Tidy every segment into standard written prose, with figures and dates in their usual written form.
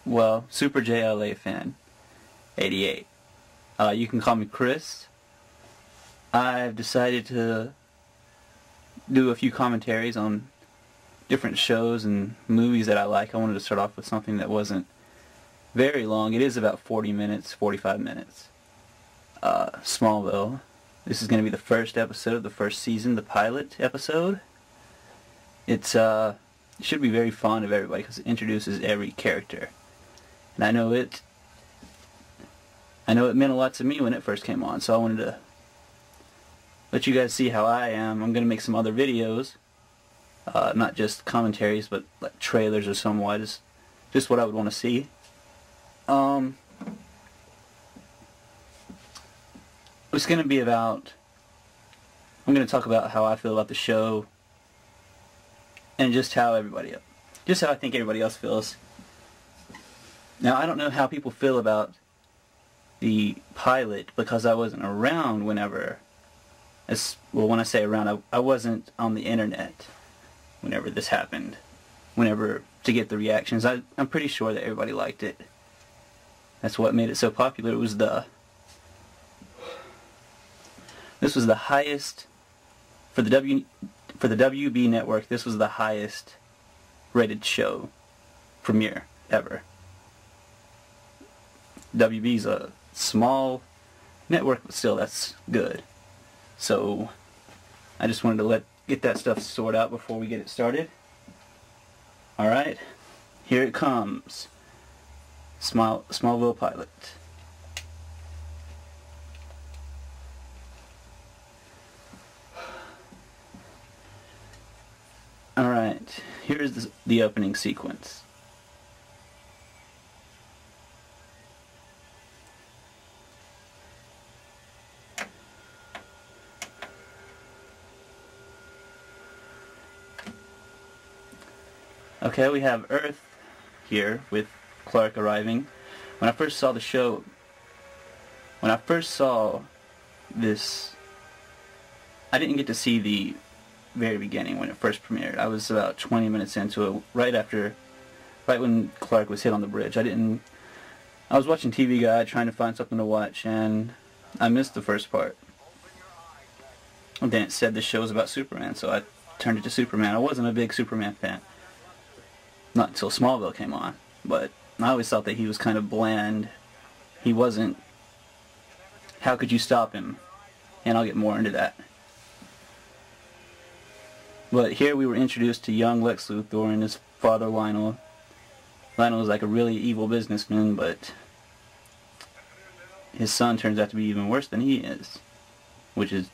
Well, Super JLA fan 88. You can call me Chris. I've decided to do a few commentaries on different shows and movies that I like. I wanted to start off with something that wasn't very long. It is about 40 minutes, 45 minutes. Smallville. This is going to be the first episode of the first season, the pilot episode. It should be very fond of everybody because it introduces every character. And I know it meant a lot to me when it first came on, so I wanted to let you guys see how I am. I'm going to make some other videos, not just commentaries, but like trailers or somewhat, just what I would want to see. It's going to be about, I'm going to talk about how I feel about the show, and just how I think everybody else feels. Now, I don't know how people feel about the pilot, because I wasn't around whenever, when I say around, I wasn't on the internet whenever this happened, to get the reactions. I'm pretty sure that everybody liked it. That's what made it so popular. This was the highest, for the WB network, this was the highest rated show premiere ever. WB's a small network, but still, that's good. So I just wanted to get that stuff sorted out before we get it started. Alright, here it comes. Smallville pilot. Alright, here's the opening sequence. Okay, we have Earth here with Clark arriving. When I first saw the show, when I first saw this, I didn't get to see the very beginning when it first premiered. I was about 20 minutes into it, right when Clark was hit on the bridge. I was watching TV Guide trying to find something to watch, and I missed the first part. And then it said the show was about Superman, so I turned it to Superman. I wasn't a big Superman fan. Not until Smallville came on, but I always thought that he was kind of bland. He wasn't, how could you stop him? And I'll get more into that. But here we were introduced to young Lex Luthor and his father Lionel. Lionel is like a really evil businessman, but his son turns out to be even worse than he is, which is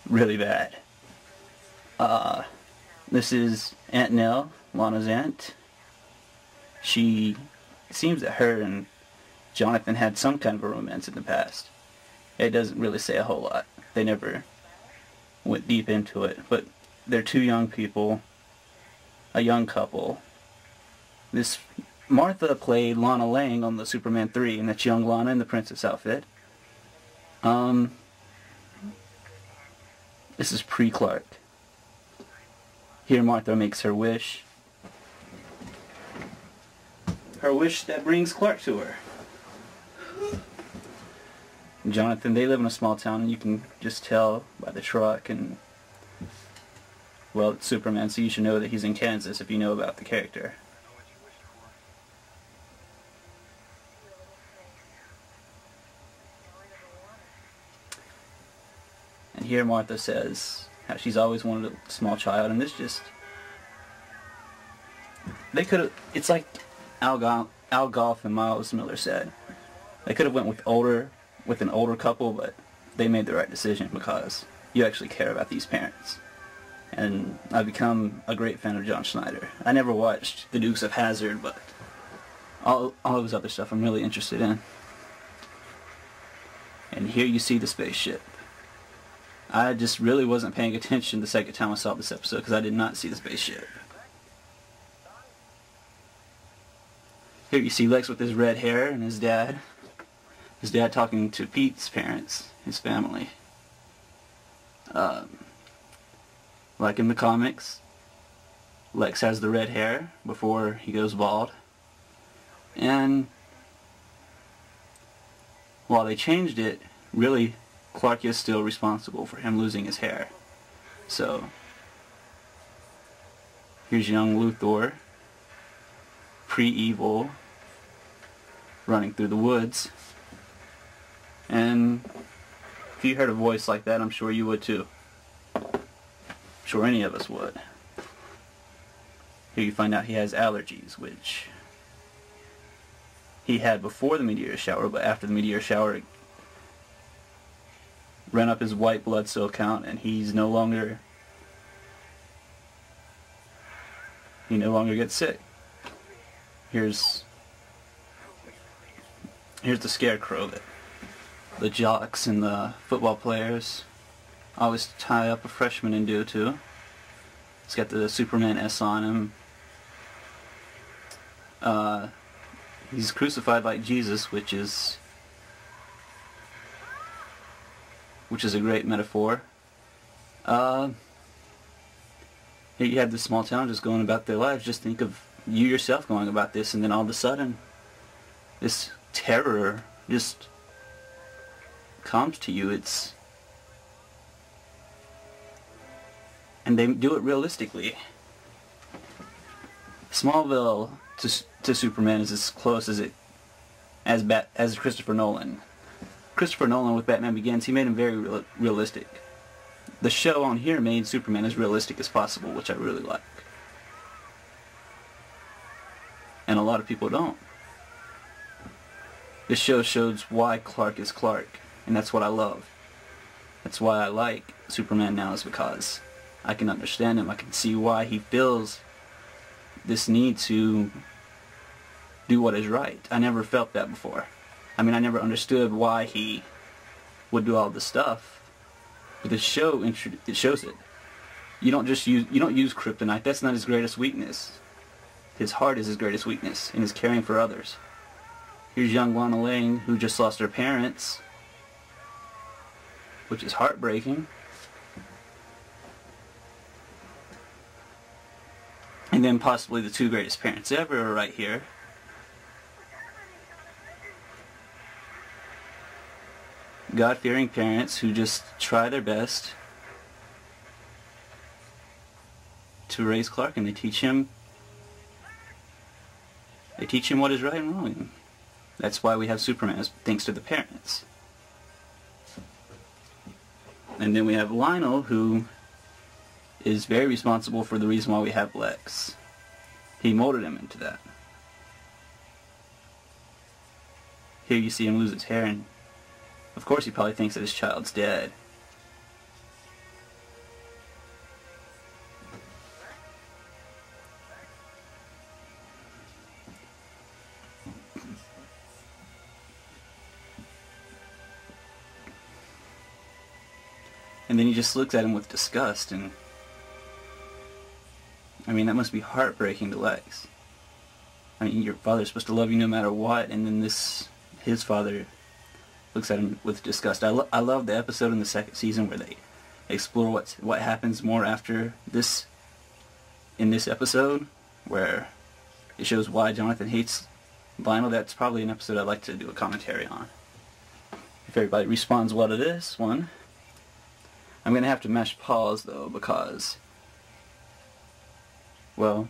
really bad. This is Aunt Nell, Lana's aunt. It seems that her and Jonathan had some kind of a romance in the past. It doesn't really say a whole lot. They never went deep into it, but they're two young people, a young couple. Martha played Lana Lang on the Superman 3, and that's young Lana in the princess outfit. This is pre-Clark. Here Martha makes her wish. Her wish that brings Clark to her. Jonathan, they live in a small town, and you can just tell by the truck, and, well, it's Superman, so you should know that he's in Kansas if you know about the character. And here Martha says how she's always wanted a small child, and it's like Al Goff and Miles Miller said. They could have went with an older couple, but they made the right decision because you actually care about these parents. And I've become a great fan of John Schneider. I never watched The Dukes of Hazzard, but all of his other stuff I'm really interested in. And here you see the spaceship. I just really wasn't paying attention the second time I saw this episode because I did not see the spaceship. Here you see Lex with his red hair and his dad. His dad talking to Pete's parents, his family. Like in the comics, Lex has the red hair before he goes bald. And while they changed it, really, Clark is still responsible for him losing his hair. So, here's young Luthor, pre-evil, running through the woods. And if you heard a voice like that, I'm sure you would too. I'm sure any of us would. Here you find out he has allergies, which he had before the meteor shower, but after the meteor shower it ran up his white blood cell count, and he no longer gets sick. Here's the scarecrow that the jocks and the football players always tie up a freshman and do too. It's got the Superman S on him. He's crucified like Jesus, which is a great metaphor. You have this small town just going about their lives. Just think of you yourself going about this, and then all of a sudden, this terror just comes to you. And they do it realistically. Smallville to Superman is as close as Christopher Nolan. Christopher Nolan with Batman Begins, he made him very realistic. The show on here made Superman as realistic as possible, which I really like. And a lot of people don't. This show shows why Clark is Clark, and that's what I love. That's why I like Superman now, is because I can understand him. I can see why he feels this need to do what is right. I never felt that before. I mean, I never understood why he would do all this stuff. But the show it shows it. You don't use kryptonite. That's not his greatest weakness. His heart is his greatest weakness, and his caring for others. Here's young Lana Lang, who just lost her parents, which is heartbreaking. And then possibly the two greatest parents ever are right here. God-fearing parents who just try their best to raise Clark, and they teach him what is right and wrong. That's why we have Superman, thanks to the parents. And then we have Lionel, who is very responsible for the reason why we have Lex. He molded him into that. Here you see him lose his hair, and of course he probably thinks that his child's dead. And then he just looks at him with disgust, and I mean, that must be heartbreaking to Lex. I mean, your father's supposed to love you no matter what, and then his father looks at him with disgust. I love the episode in the second season where they explore what happens more after this, in this episode, where it shows why Jonathan hates Lionel. That's probably an episode I'd like to do a commentary on. If everybody responds well to this one. I'm going to have to mash pause, though, because, well,